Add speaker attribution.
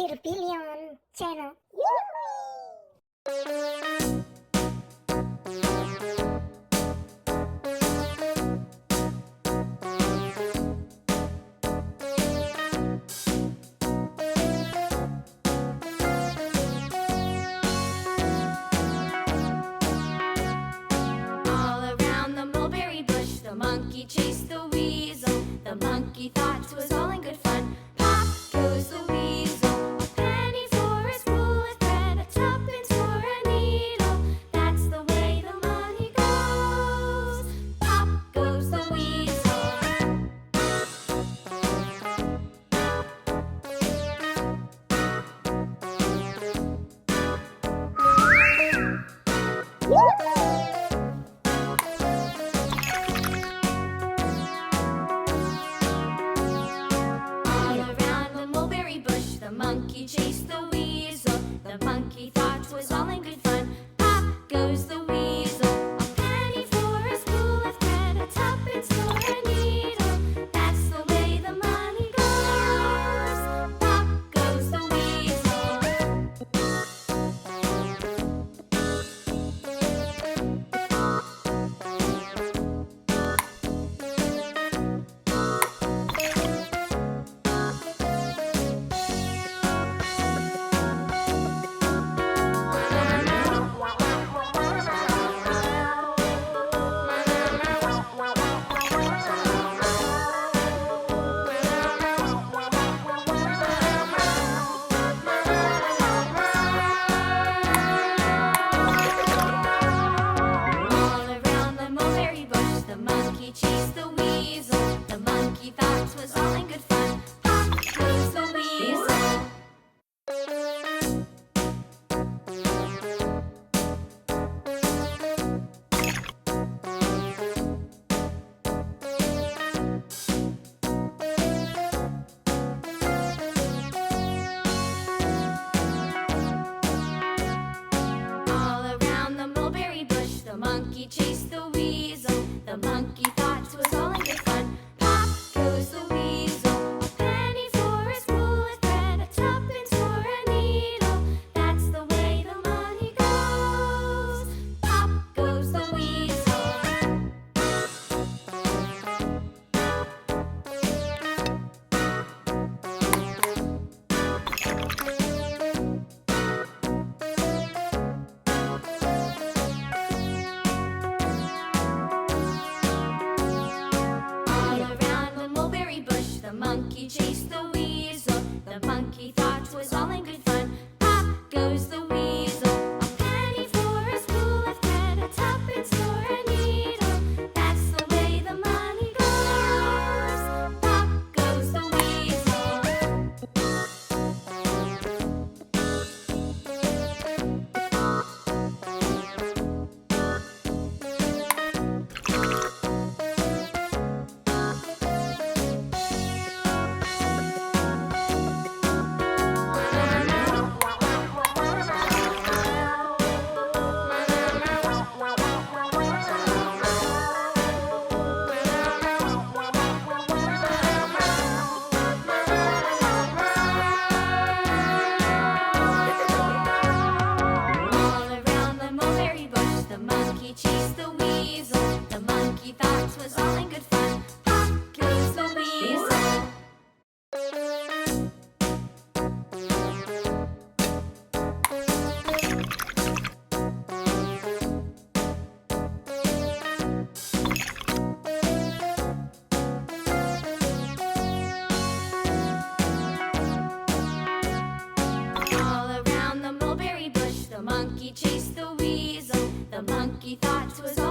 Speaker 1: Burger Billion channel.
Speaker 2: All around the mulberry bush, the monkey chased the weasel. The monkey thought 'twas all in good fun. Pop goes the weasel, a penny for a spool of thread, a tuppence for a needle. That's the way the money goes. Pop goes the weasel. All around the mulberry bush, the monkey chased the weasel. The monkey thought 'twas all in good fun. Pop goes the weasel, a penny for a spool of thread, a tuppence for a needle. That's the way the money goes. Pop goes the weasel. All around the mulberry bush, the monkey chased the weasel. The monkey thought 'twas all in good fun. Pop goes the weasel. All around the mulberry bush, the monkey chased the weasel. The monkey thought 'twas all in good fun. Pop goes the weasel, a penny for a spool of thread, a tuppence for a needle. That's the way the money goes. Pop goes the weasel. All around the mulberry bush, the monkey chased the weasel. The monkey thought 'twas all in good fun. Pop goes the weasel, a penny for a spool of thread, a tuppence for a needle. That's the way the money goes. Pop goes the weasel. All around the mulberry bush, the monkey chased the weasel. The monkey thought 'twas all in good fun. Pop goes the weasel. All around the mulberry bush, the monkey chased the weasel. The monkey thought 'twas all